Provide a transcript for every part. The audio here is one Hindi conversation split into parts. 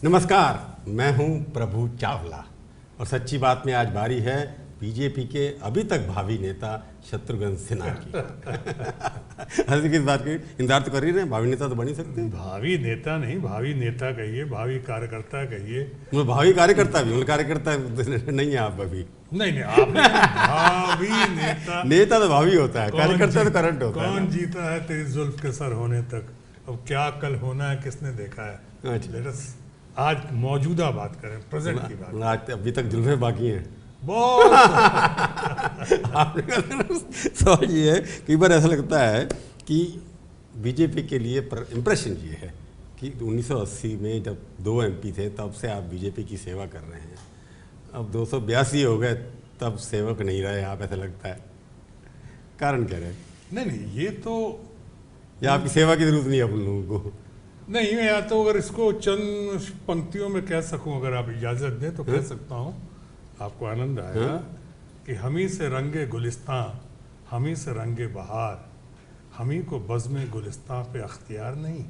नमस्कार, मैं हूं प्रभु चावला और सच्ची बात में आज बारी है बीजेपी के अभी तक भावी नेता शत्रुघ्न सिन्हा की। हंसी किस बात की? इंतजार तो कर ही रहे हैं, भावी नेता तो बन ही सकते हैं। भावी नेता नहीं, भावी नेता कहिए, भावी कार्यकर्ता कहिए। मैं भावी कार्यकर्ता भी हूँ, कार्यकर्ता नहीं है आप अभी। नहीं आपने भावी नेता। नेता तो भावी होता है, कार्यकर्ता तो करंट होता है। कौन जीता है तेरी जुल्फ के सर होने तक? अब क्या कल होना है किसने देखा है? अच्छा। आज मौजूदा बात करें, प्रेजेंट की बात। आज अभी तक जुल्फे बाकी हैं। बहुत सवाल ये है, कई बार ऐसा लगता है कि बीजेपी के लिए इम्प्रेशन ये है कि 1980 में जब 2 MP थे तब से आप बीजेपी की सेवा कर रहे हैं, अब 282 हो गए तब सेवक नहीं रहे आप, ऐसा लगता है। कारण क्या रहे? नहीं ये तो या आपकी सेवा की जरूरत नहीं है उन लोगों को? नहीं, या तो अगर इसको चंद पंक्तियों में कह सकूं, अगर आप इजाजत दें तो कह सकता हूं, आपको आनंद आएगा कि हमी से रंगे गुलिस्तान, हमी से रंगे बहार, हमी को बज़्म गुलिस्तान पे अख्तियार नहीं।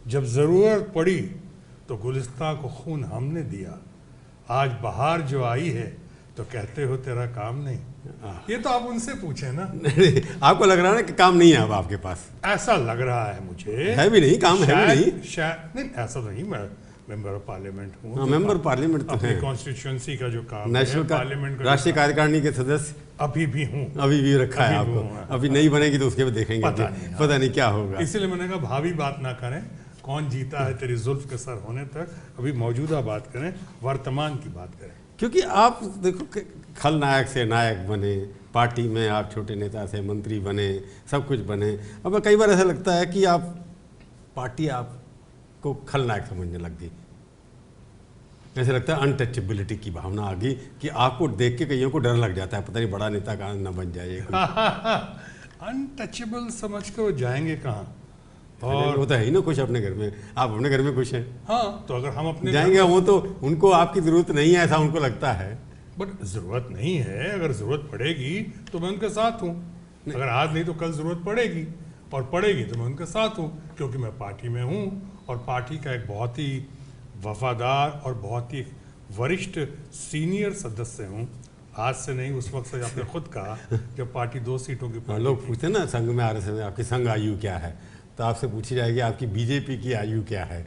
जब ज़रूरत पड़ी तो गुलिस्तान को खून हमने दिया, आज बहार जो आई है तो कहते हो तेरा काम नहीं। ये तो आप उनसे पूछे ना। आपको लग रहा है ना कि काम नहीं है अब आपके पास? ऐसा लग रहा है मुझे। है भी नहीं, काम है भी नहीं। शायद नहीं, ऐसा नहीं। मैं मेंबर ऑफ पार्लियामेंट हूँ। मेंबर पार्लियामेंट तो है, कॉन्स्टिट्यूंसी का जो काम नेशनल पार्लियामेंट का राष्ट्रीय कार्यकारिणी के सदस्य अभी भी हूँ। अभी भी रखा है आपको? अभी नहीं बनेगी तो उसके बाद देखेंगे, पता नहीं क्या होगा। इसलिए मैंने कहा भावी बात ना करें, कौन जीता है तेरी जुल्फ के सर होने तक, अभी मौजूदा बात करें, वर्तमान की बात करें। क्योंकि आप देखो, खलनायक से नायक बने, पार्टी में आप छोटे नेता से मंत्री बने, सब कुछ बने। अब कई बार ऐसा लगता है कि आप पार्टी आपको खलनायक समझने लग गई। ऐसा लगता है अनटचेबिलिटी की भावना आ गई कि आपको देख के कईयों को डर लग जाता है, पता नहीं बड़ा नेता कहाँ न बन जाए। अनटचेबल समझ के वो जाएंगे कहाँ? और वो तो है ही ना खुश अपने घर में। आप अपने घर में खुश हैं। हाँ, तो अगर हम अपने जाएंगे वो तो उनको आपकी जरूरत नहीं है, ऐसा उनको लगता है। बट जरूरत नहीं है, अगर जरूरत पड़ेगी तो मैं उनके साथ हूँ। अगर आज नहीं तो कल जरूरत पड़ेगी, और पड़ेगी तो मैं उनके साथ हूँ, क्योंकि मैं पार्टी में हूँ और पार्टी का एक बहुत ही वफादार और बहुत ही वरिष्ठ सीनियर सदस्य हूँ। आज से नहीं, उस वक्त से आपने खुद कहा जब पार्टी 2 सीटों की पार्टी। लोग पूछते हैं ना संघ में आ रहे, आपकी संघ आयु क्या है, तो आपसे पूछी जाएगी आपकी बीजेपी की आयु क्या है।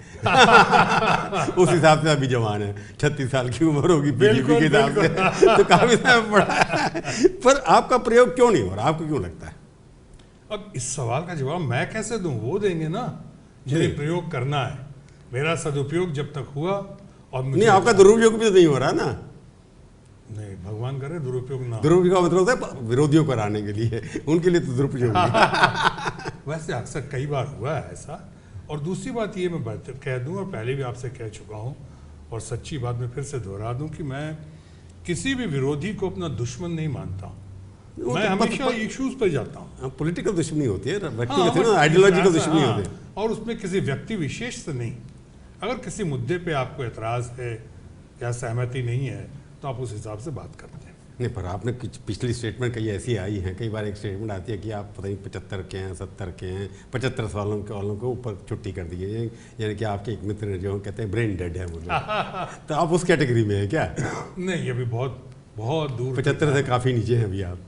उस हिसाब से अभी जवान है, 36 साल की उम्र होगी बीजेपी के हिसाब से, तो काफी समय पड़ा है। पर आपका प्रयोग क्यों नहीं हो रहा, आपको क्यों लगता है? अब इस सवाल का जवाब मैं कैसे दूं? वो देंगे ना जिन्हें प्रयोग करना है। मेरा सदुपयोग जब तक हुआ और नहीं, आपका दुरुपयोग भी तो नहीं हो रहा ना। नहीं, भगवान करे दुरुपयोग ना। दुरुपयोग का मतलब होता है विरोधियों को हराने के लिए, उनके लिए तो दुरुपयोग। वैसे अक्सर कई बार हुआ है ऐसा। और दूसरी बात ये मैं कह दूं, और पहले भी आपसे कह चुका हूं, और सच्ची बात में फिर से दोहरा दूं कि मैं किसी भी विरोधी को अपना दुश्मन नहीं मानता हूं। मैं हमेशा इश्यूज पे जाता हूँ। पॉलिटिकल दुश्मनी होती है, व्यक्तिगत ना, आइडियोलॉजिकल दुश्मनी होती है, और उसमें किसी व्यक्ति विशेष से नहीं। अगर किसी मुद्दे पे आपको एतराज़ है या सहमति नहीं है तो आप उस हिसाब से बात करते हैं। नहीं, पर आपने कुछ पिछली स्टेटमेंट कई ऐसी आई हैं, कई बार एक स्टेटमेंट आती है कि आप पता नहीं 75 के हैं, 70 के हैं, 75 सालों के वालों को ऊपर छुट्टी कर दी है, यानी कि आपके एक मित्र जो कहते हैं ब्रेन डेड है वो लोग। तो आप उस कैटेगरी में हैं क्या? नहीं, अभी बहुत बहुत दूर। 75 से काफ़ी नीचे हैं अभी आप।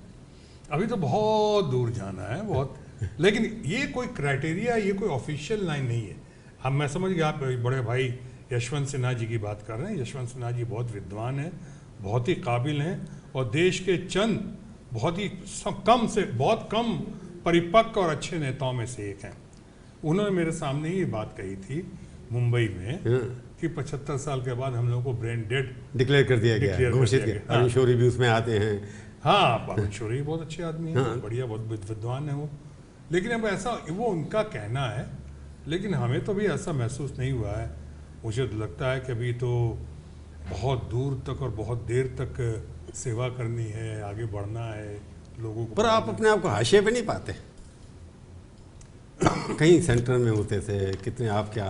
अभी तो बहुत दूर जाना है, बहुत। लेकिन ये कोई क्राइटेरिया, ये कोई ऑफिशियल लाइन नहीं है। हम, मैं समझ गया आप बड़े भाई यशवंत सिन्हा जी की बात कर रहे हैं। यशवंत सिन्हा जी बहुत विद्वान हैं, बहुत ही काबिल हैं, और देश के चंद बहुत ही बहुत कम परिपक्व और अच्छे नेताओं में से एक हैं। उन्होंने मेरे सामने ही ये बात कही थी मुंबई में कि 75 साल के बाद हम लोगों को ब्रेन डेड डिक्लेयर कर दिया गया, घोषित किया। अरुण शौरी भी उसमें आते हैं। हाँ, अरुण शौरी बहुत अच्छे आदमी हैं। हाँ। बढ़िया, बहुत विद्वान है वो। लेकिन अब ऐसा, वो उनका कहना है, लेकिन हमें तो भी ऐसा महसूस नहीं हुआ है। मुझे तो लगता है कि अभी तो बहुत दूर तक और बहुत देर तक सेवा करनी है, आगे बढ़ना है लोगों को। पर आप अपने आप को हाशिए पे नहीं पाते? कहीं सेंटर में होते थे, कितने आपके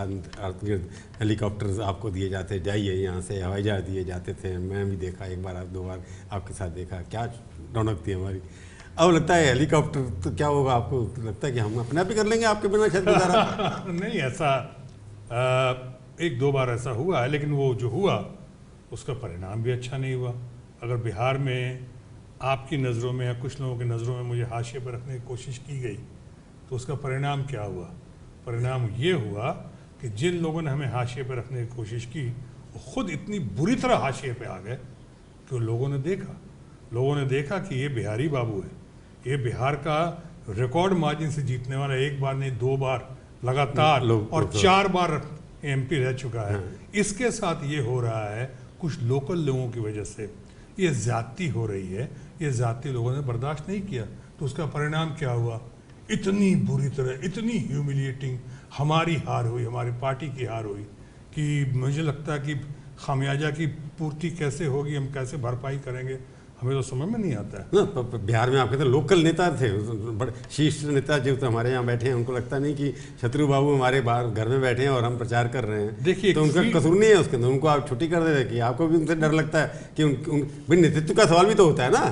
हेलीकॉप्टर्स आपको दिए जाते, जाइए यहाँ से, हवाई जहाज दिए जाते थे। मैं भी देखा, एक बार 2 बार आपके साथ देखा, क्या रौनक थी हमारी। अब लगता है हेलीकॉप्टर तो क्या होगा, आपको लगता है कि हम अपने आप ही कर लेंगे आपके बिना शायद गुजारा? नहीं, ऐसा एक दो बार ऐसा हुआ है, लेकिन वो जो हुआ उसका परिणाम भी अच्छा नहीं हुआ। अगर बिहार में आपकी नज़रों में या कुछ लोगों की नज़रों में मुझे हाशिए पर रखने की कोशिश की गई तो उसका परिणाम क्या हुआ? परिणाम ये हुआ कि जिन लोगों ने हमें हाशिए पर रखने की कोशिश की वो खुद इतनी बुरी तरह हाशिए पे आ गए कि लोगों ने देखा कि ये बिहारी बाबू है, ये बिहार का रिकॉर्ड मार्जिन से जीतने वाला, एक बार नहीं 2 बार लगातार और 4 बार MP रह चुका है। इसके साथ ये हो रहा है कुछ लोकल लोगों की वजह से ये ज्यादती हो रही है, ये ज्यादती लोगों ने बर्दाश्त नहीं किया तो उसका परिणाम क्या हुआ? इतनी बुरी तरह, इतनी ह्यूमिलिएटिंग हमारी हार हुई, हमारी पार्टी की हार हुई कि मुझे लगता है कि खामियाजा की पूर्ति कैसे होगी, हम कैसे भरपाई करेंगे, हमें तो समझ में नहीं आता है ना। बिहार में आपके तो लोकल नेता थे, बड़े शीर्ष नेता जो तो हमारे यहाँ बैठे हैं, उनको लगता नहीं कि शत्रु बाबू हमारे बाहर घर में बैठे हैं और हम प्रचार कर रहे हैं। देखिए तो उनका कसूर नहीं है उसके अंदर, उनको आप छुट्टी कर देते कि आपको भी उनसे डर लगता है कि भाई नेतृत्व का सवाल भी तो होता है ना।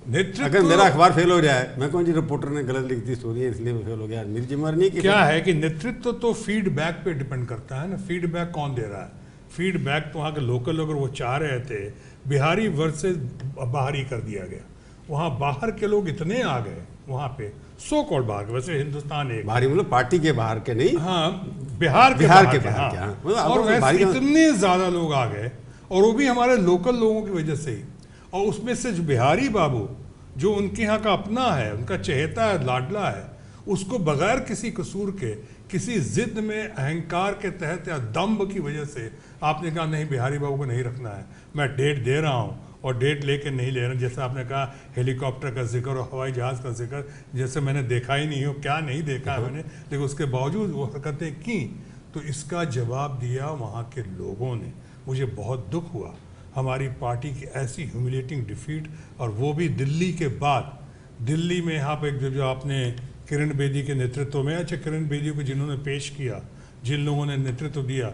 अगर मेरा अखबार फेल हो जाए, मैं कौन जी रिपोर्टर ने गलत लिख दी स्टोरी है इसलिए मैं फेल हो गया, मेरी जिम्मेदारी नहीं कि क्या है कि नेतृत्व तो फीडबैक पे डिपेंड करता है ना। फीडबैक कौन दे रहा है? फीडबैक तो वहाँ के लोकल लोग, अगर वो चाह रहे थे बिहारी वर्सेस बाहरी कर दिया गया, वहाँ बाहर के लोग इतने आ गए वहाँ पे, सो कॉल्ड बाहर के, वैसे हिंदुस्तान एक बाहरी मतलब पार्टी के बाहर के नहीं, हाँ बिहार के बाहर के, और वैसे इतने ज्यादा लोग आ गए और वो भी हमारे लोकल लोगों की वजह से ही। और उसमें से जो बिहारी बाबू जो उनके यहाँ का अपना है, उनका चहेता है, लाडला है, उसको बगैर किसी कसूर के, किसी जिद में, अहंकार के तहत या दम्भ की वजह से आपने कहा नहीं बिहारी बाबू को नहीं रखना है, मैं डेट दे रहा हूँ और डेट लेके नहीं ले रहा। जैसे आपने कहा हेलीकॉप्टर का जिक्र और हवाई जहाज़ का जिक्र, जैसे मैंने देखा ही नहीं हो, क्या नहीं देखा है मैंने, लेकिन उसके बावजूद वो हरकतें की। तो इसका जवाब दिया वहाँ के लोगों ने। मुझे बहुत दुख हुआ हमारी पार्टी की ऐसी ह्यूमिलेटिंग डिफीट, और वो भी दिल्ली के बाद। दिल्ली में यहाँ पे जो आपने किरण बेदी के नेतृत्व में, अच्छा किरण बेदी को जिन्होंने पेश किया, जिन लोगों ने नेतृत्व दिया,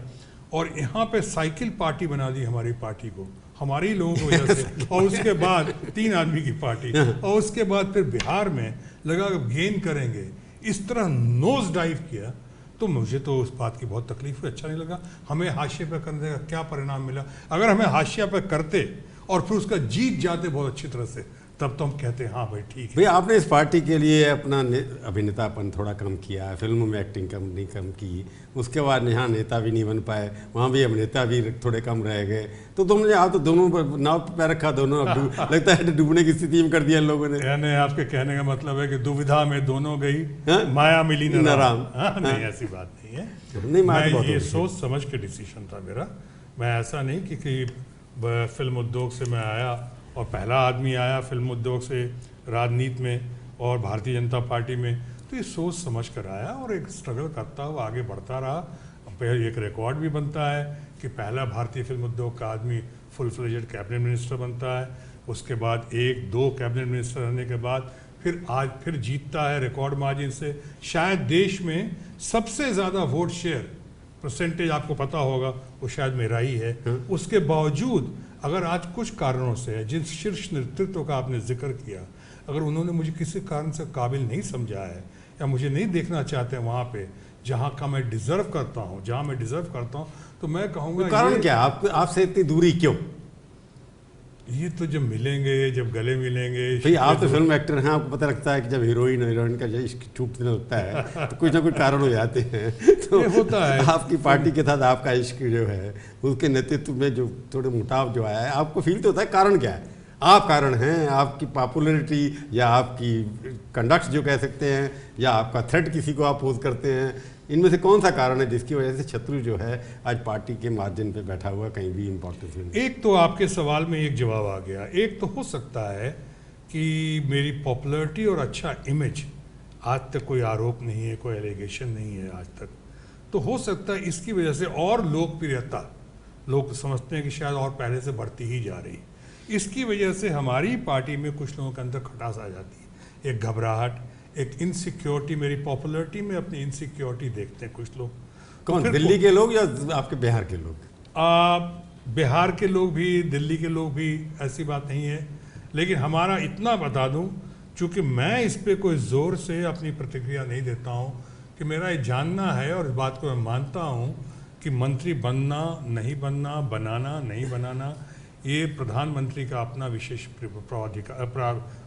और यहाँ पे साइकिल पार्टी बना दी हमारी पार्टी को, हमारे ही लोगों की वजह से। और उसके बाद 3 आदमी की पार्टी, और उसके बाद फिर बिहार में लगा गेन करेंगे, इस तरह नोज डाइव किया। तो मुझे तो उस बात की बहुत तकलीफ हुई, अच्छा नहीं लगा। हमें हाशिए पर करने का क्या परिणाम मिला? अगर हमें हाशिया पर करते और फिर उसका जीत जाते बहुत अच्छी तरह से, तब तो हम कहते हैं हाँ भाई ठीक है। भाई आपने इस पार्टी के लिए अपना अभिनेतापन थोड़ा कम किया, फिल्मों में एक्टिंग कम की, उसके बाद यहाँ नेता भी नहीं बन पाए, वहाँ भी अभिनेता भी थोड़े कम रह गए, तो तुमने आप तो दोनों नाव पे पैर रखा, दोनों अब लगता है डूबने की स्थिति में कर दिया इन लोगों ने। यानी आपके कहने का मतलब है कि दुविधा में दोनों गई, माया मिली न राम। नहीं ऐसी बात नहीं है, नहीं मैं ये सोच समझ के डिसीजन था मेरा। मैं ऐसा नहीं कि फिल्म उद्योग से मैं आया और पहला आदमी आया फिल्म उद्योग से राजनीति में और भारतीय जनता पार्टी में, तो ये सोच समझ कर आया और एक स्ट्रगल करता हुआ आगे बढ़ता रहा। एक रिकॉर्ड भी बनता है कि पहला भारतीय फिल्म उद्योग का आदमी फुल फ्लेजेड कैबिनेट मिनिस्टर बनता है, उसके बाद 1-2 कैबिनेट मिनिस्टर रहने के बाद आज फिर जीतता है रिकॉर्ड मार्जिन से। शायद देश में सबसे ज़्यादा वोट शेयर परसेंटेज आपको पता होगा वो शायद मेरा ही है। उसके बावजूद अगर आज कुछ कारणों से, जिस शीर्ष नेतृत्व का आपने जिक्र किया, अगर उन्होंने मुझे किसी कारण से काबिल नहीं समझा है या मुझे नहीं देखना चाहते हैं वहाँ पे जहाँ का मैं डिजर्व करता हूँ, जहाँ मैं डिजर्व करता हूँ, तो मैं कहूँगा कारण क्या आपसे इतनी दूरी क्यों? ये तो जब मिलेंगे, जब गले मिलेंगे। भाई आप तो फिल्म एक्टर हैं, आपको पता लगता है कि जब हीरोइन का इश्क छूटने लगता है तो कुछ ना कुछ कारण हो जाते हैं। तो होता है आपकी पार्टी के साथ आपका इश्क जो है, उसके नेतृत्व में जो थोड़े मुटाव जो आया है, आपको फील तो होता है कारण क्या है? आप कारण हैं, आपकी पॉपुलैरिटी या आपकी कंडक्ट जो कह सकते हैं, या आपका थ्रेट किसी को आप पोज करते हैं, इनमें से कौन सा कारण है जिसकी वजह से शत्रु जो है आज पार्टी के मार्जिन पे बैठा हुआ कहीं भी इम्पोर्टेंस नहीं? एक तो आपके सवाल में एक जवाब आ गया। एक तो हो सकता है कि मेरी पॉपुलैरिटी और अच्छा इमेज, आज तक कोई आरोप नहीं है, कोई एलिगेशन नहीं है आज तक, तो हो सकता है इसकी वजह से और लोकप्रियता, लोग समझते हैं कि शायद और पहले से बढ़ती ही जा रही। इसकी वजह से हमारी पार्टी में कुछ लोगों के अंदर खटास आ जाती है, एक घबराहट, एक इनसिक्योरिटी। मेरी पॉपुलैरिटी में अपनी इनसिक्योरिटी देखते हैं कुछ लोग। कौन, दिल्ली के लोग या आपके बिहार के लोग? बिहार के लोग भी, दिल्ली के लोग भी, ऐसी बात नहीं है। लेकिन हमारा इतना बता दूं, चूँकि मैं इस पर कोई ज़ोर से अपनी प्रतिक्रिया नहीं देता हूं, कि मेरा ये जानना है और इस बात को मैं मानता हूं कि मंत्री बनना नहीं बनना, बनाना नहीं बनाना, ये प्रधानमंत्री का अपना विशेष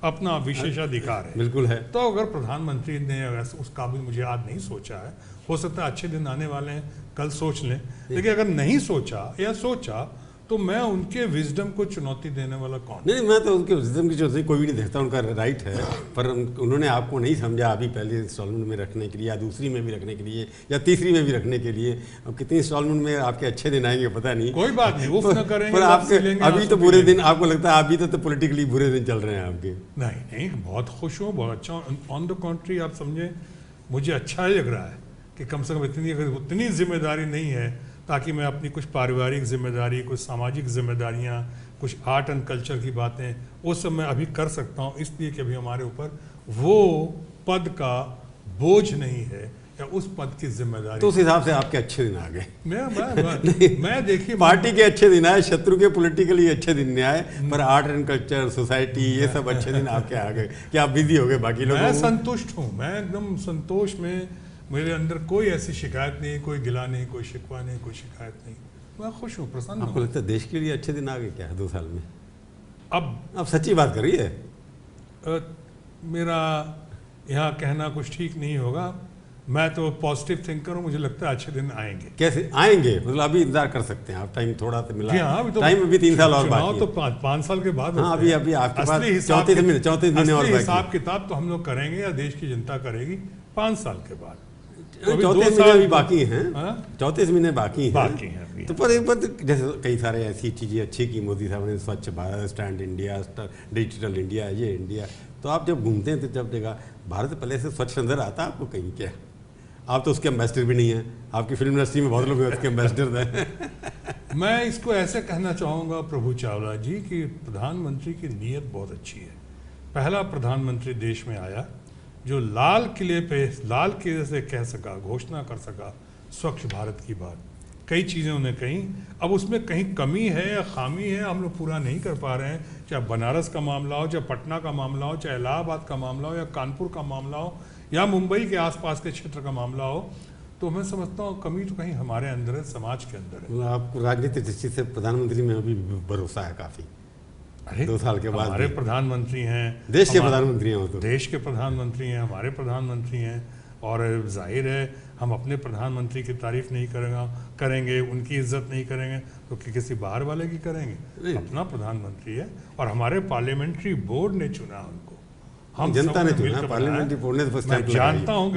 अपना विशेषाधिकार है। बिल्कुल है। तो अगर प्रधानमंत्री ने उस काबिल मुझे आज नहीं सोचा है, हो सकता है अच्छे दिन आने वाले हैं, कल सोच लें, लेकिन अगर नहीं सोचा या सोचा तो मैं उनके विजडम को चुनौती देने वाला कौन? नहीं, मैं तो उनके विजडम की चुनौती कोई भी नहीं देखता, उनका राइट है। पर उन्होंने आपको नहीं समझा अभी पहले इंस्टॉलमेंट में रखने के लिए, या दूसरी में भी रखने के लिए, या तीसरी में भी रखने के लिए। अब कितनी इंस्टॉलमेंट में आपके अच्छे दिन आएंगे पता नहीं। कोई बात नहीं, उफ न करेंगे, पर आपके अभी तो बुरे दिन, आपको लगता है अभी तो पॉलिटिकली बुरे दिन चल रहे हैं आपके? नहीं नहीं, बहुत खुश हूँ, बहुत अच्छा। ऑन द कॉन्ट्री आप समझे, मुझे अच्छा लग रहा है कि कम से कम उतनी जिम्मेदारी नहीं है, ताकि मैं अपनी कुछ पारिवारिक जिम्मेदारी, कुछ सामाजिक जिम्मेदारियां, कुछ आर्ट एंड कल्चर की बातें, वो सब मैं अभी कर सकता हूँ, इसलिए कि अभी हमारे ऊपर वो पद का बोझ नहीं है या उस पद की जिम्मेदारी। तो उस हिसाब से आपके अच्छे दिन आ गए। मैं देखिए, पार्टी के अच्छे दिन आए, शत्रु के पॉलिटिकली अच्छे दिन नहीं आए, पर आर्ट एंड कल्चर, सोसाइटी, ये सब अच्छे दिन आपके आ गए कि आप बिजी हो गए बाकी लोग। मैं संतुष्ट हूँ, मैं एकदम संतोष में, मेरे अंदर कोई ऐसी शिकायत नहीं, कोई गिला नहीं, कोई शिकवा नहीं, कोई शिकायत नहीं, मैं खुश हूँ, प्रसन्न हूँ। आपको लगता है देश के लिए अच्छे दिन आ गए क्या 2 साल में? अब सच्ची बात करिए। मेरा यहाँ कहना कुछ ठीक नहीं होगा, मैं तो पॉजिटिव थिंकर हूँ, मुझे लगता है अच्छे दिन आएंगे। कैसे आएंगे? मतलब अभी इंतजार कर सकते हैं आप, टाइम थोड़ा सा मिला। हाँ, अभी तो टाइम अभी 3 साल और बाकी है। तो 5 साल के बाद। हाँ, अभी आपके पास 34 महीने और बाकी। हिसाब किताब तो हम लोग करेंगे या देश की जनता करेगी 5 साल के बाद। 34 महीने अभी बाकी हैं। 34 महीने बाकी हैं। तो पर एक बार जैसे कई सारे ऐसी चीज़ें अच्छी की मोदी साहब ने, स्वच्छ Bharat, stand India, digital India, ये इंडिया। तो आप जब घूमते हैं तो जब जगह भारत पहले से स्वच्छ नजर आता है आपको कहीं क्या? आप तो उसके एम्बेसडर भी नहीं हैं, आपकी फिल्म इंडस्ट्री में बहुत लोग उसके एम्बेसडर हैं। मैं इसको ऐसे कहना चाहूँगा प्रभु चावला जी कि प्रधानमंत्री की नीयत बहुत अच्छी है। पहला प्रधानमंत्री देश में आया जो लाल किले से कह सका, घोषणा कर सका स्वच्छ भारत की बात। कई चीज़ें उन्हें कहीं, अब उसमें कहीं कमी है या खामी है, हम लोग पूरा नहीं कर पा रहे हैं। चाहे बनारस का मामला हो, चाहे पटना का मामला हो, चाहे इलाहाबाद का मामला हो, या कानपुर का मामला हो, या मुंबई के आसपास के क्षेत्र का मामला हो, तो मैं समझता हूँ कमी तो कहीं हमारे अंदर है, समाज के अंदर है। आपको राजनीतिक दृष्टि से प्रधानमंत्री में अभी भरोसा है काफ़ी? 2 साल के बाद हमारे प्रधानमंत्री हैं, देश के प्रधानमंत्री हैं, वो तो देश के प्रधानमंत्री हैं, हमारे प्रधानमंत्री हैं, और जाहिर है हम अपने प्रधानमंत्री की तारीफ नहीं करेंगे, उनकी इज्जत नहीं करेंगे तो किसी बाहर वाले की करेंगे? अपना प्रधानमंत्री है, और हमारे पार्लियामेंट्री बोर्ड ने चुना उनको, हम जनता ने चुना। पार्लियामेंट्री बोर्ड ने तो स्टैंप लगाई। जानता हूँ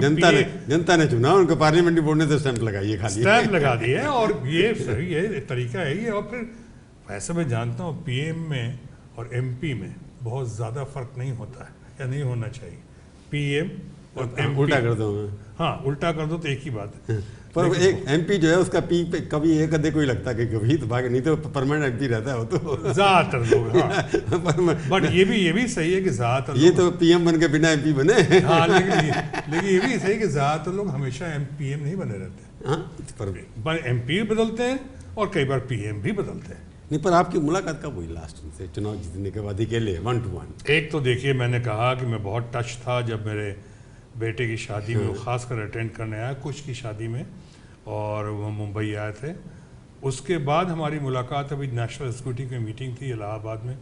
जनता ने चुना, उनको पार्लियामेंट्री बोर्ड ने तो स्टैंप लगाई है, खाली स्टैंप लगा दी है, और ये सही है, तरीका है ये। और फिर वैसे मैं जानता हूँ पीएम में और एमपी में बहुत ज़्यादा फर्क नहीं होता है, या नहीं होना चाहिए। पीएम और एमपी उल्टा कर दो। हाँ, उल्टा कर दो तो एक ही बात है। पर एक एमपी जो है उसका पी पे कभी एक अदे कोई लगता है कि कभी तो भागे, नहीं तो परमानेंट एमपी रहता है वो तो ज़्यादातर लोग। हाँ, बट ये भी सही है कि ज़्यादातर ये तो पीएम बन के बिना एमपी बने। हाँ, लेकिन ये भी सही कि ज़्यादातर लोग हमेशा पीएम नहीं बने रहते। हाँ, एमपी बदलते हैं और कई बार पीएम भी बदलते हैं। नहीं, पर आपकी मुलाकात कब हुई लास्ट उनसे चुनाव जीतने के बाद अकेले 1 to 1? एक तो देखिए, मैंने कहा कि मैं बहुत टच था जब मेरे बेटे की शादी में, वो खासकर अटेंड करने आया कुछ की शादी में, और वो मुंबई आए थे। उसके बाद हमारी मुलाकात अभी नेशनल सिक्योरिटी की मीटिंग थी इलाहाबाद में,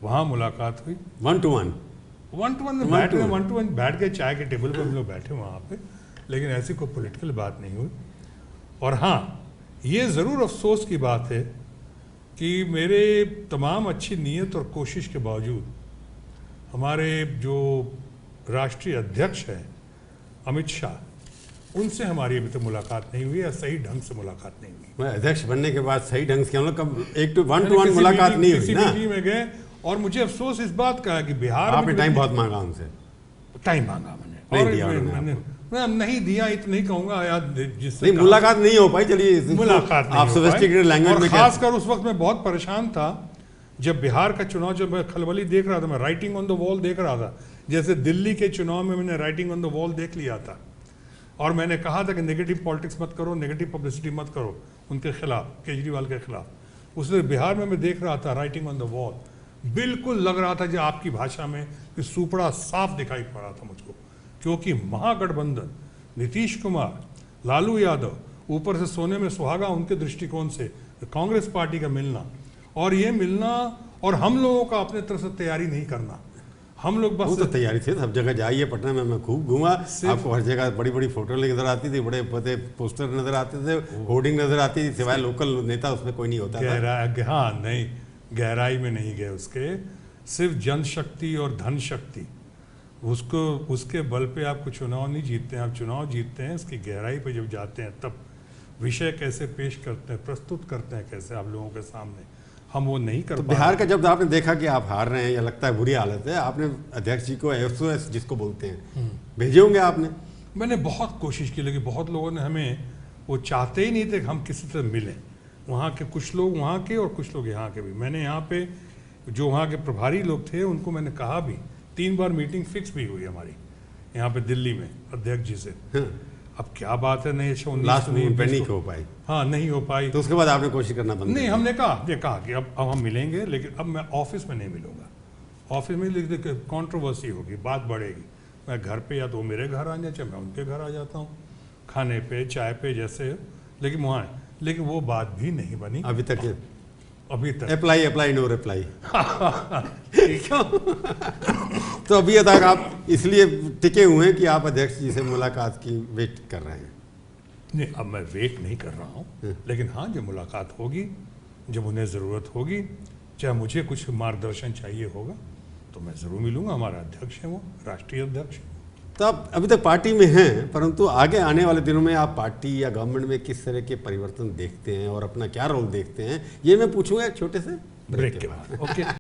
वहाँ मुलाकात हुई 1 to 1 1 to 1 बैठ के चाय के टेबल पर हम लोग बैठे वहाँ पे, लेकिन ऐसी कोई पॉलिटिकल बात नहीं हुई। और हाँ, ये ज़रूर अफसोस की बात है कि मेरे तमाम अच्छी नीयत और कोशिश के बावजूद हमारे जो राष्ट्रीय अध्यक्ष हैं अमित शाह, उनसे हमारी अभी तक मुलाकात नहीं हुई, या सही ढंग से मुलाकात नहीं हुई। मैं अध्यक्ष बनने के बाद सही ढंग से हम लोग कब 1 to 1 मुलाकात नहीं हुई ना। मीटिंग में गए, और मुझे अफसोस इस बात का है कि बिहार आपने टाइम बहुत मांगा उनसे। टाइम मांगा मैंने, नहीं दिया, ये तो नहीं कहूँगा यार, जिससे नहीं मुलाकात नहीं हो पाई। चलिए, मुलाकात आप सोफिस्टिकेटेड लैंग्वेज में, खासकर उस वक्त मैं बहुत परेशान था जब बिहार का चुनाव, जब मैं खलबली देख रहा था, मैं राइटिंग ऑन द वॉल देख रहा था। जैसे दिल्ली के चुनाव में मैंने राइटिंग ऑन द वॉल देख लिया था, और मैंने कहा था कि नेगेटिव पॉलिटिक्स मत करो, नेगेटिव पब्लिसिटी मत करो उनके खिलाफ, केजरीवाल के खिलाफ। उसने बिहार में मैं देख रहा था राइटिंग ऑन द वॉल, बिल्कुल लग रहा था जो आपकी भाषा में कि सुपड़ा साफ दिखाई पड़ रहा था मुझको, क्योंकि महागठबंधन, नीतीश कुमार, लालू यादव ऊपर से सोने में सुहागा उनके दृष्टिकोण से कांग्रेस पार्टी का मिलना, और ये मिलना, और हम लोगों का अपने तरफ से तैयारी नहीं करना। हम लोग वो बस तो तैयारी थी, सब जगह जाइए, पटना में मैं खूब घूमा, आपको हर जगह बड़ी बड़ी फोटो नजर आती थी, बड़े बड़े पोस्टर नजर आते थे, होर्डिंग नजर आती थी, सिवाय लोकल नेता उसमें कोई नहीं होता था। हाँ नहीं, गहराई में नहीं गए उसके, सिर्फ जनशक्ति और धन शक्ति, उसको उसके बल पे आपको चुनाव नहीं जीतते हैं। आप चुनाव जीतते हैं इसकी गहराई पे जब जाते हैं, तब विषय कैसे पेश करते हैं, प्रस्तुत करते हैं कैसे आप लोगों के सामने, हम वो नहीं कर तो पा बिहार का जब आपने देखा कि आप हार रहे हैं या लगता है बुरी हालत है, आपने अध्यक्ष जी को SOS जिसको बोलते हैं भेजे होंगे आपने? मैंने बहुत कोशिश की, लेकिन बहुत लोगों ने हमें, वो चाहते ही नहीं थे कि हम किसी से मिलें। वहाँ के कुछ लोग वहाँ के और कुछ लोग यहाँ के भी। मैंने यहाँ पे जो वहाँ के प्रभारी लोग थे उनको मैंने कहा भी, 3 बार मीटिंग फिक्स भी हुई हमारी यहाँ पे दिल्ली में अध्यक्ष जी से। अब क्या बात है, नहीं 19 लास्ट में पे नहीं हो पाई। हाँ नहीं हो पाई, तो उसके बाद आपने कोशिश करना बंद नहीं, हमने कहा कि अब हम मिलेंगे, लेकिन अब मैं ऑफिस में नहीं मिलूंगा। ऑफिस में कंट्रोवर्सी होगी, बात बढ़ेगी। मैं घर पे, या तो वो मेरे घर आ जाए, चाहे मैं उनके घर आ जाता हूँ, खाने पे चाय पे जैसे, लेकिन वो बात भी नहीं बनी अभी तक। Apply no reply. तो अभी तक आप इसलिए टिके हुए हैं कि आप अध्यक्ष जी से मुलाकात की वेट कर रहे हैं? नहीं, अब मैं वेट नहीं कर रहा हूँ, लेकिन हाँ जब मुलाकात होगी, जब उन्हें ज़रूरत होगी, चाहे मुझे कुछ मार्गदर्शन चाहिए होगा, तो मैं ज़रूर मिलूंगा। हमारा अध्यक्ष है, वो राष्ट्रीय अध्यक्ष है। तो आप अभी तक पार्टी में हैं, परंतु आगे आने वाले दिनों में आप पार्टी या गवर्नमेंट में किस तरह के परिवर्तन देखते हैं और अपना क्या रोल देखते हैं, ये मैं पूछूंगा एक छोटे से ब्रेक के बाद। ओके।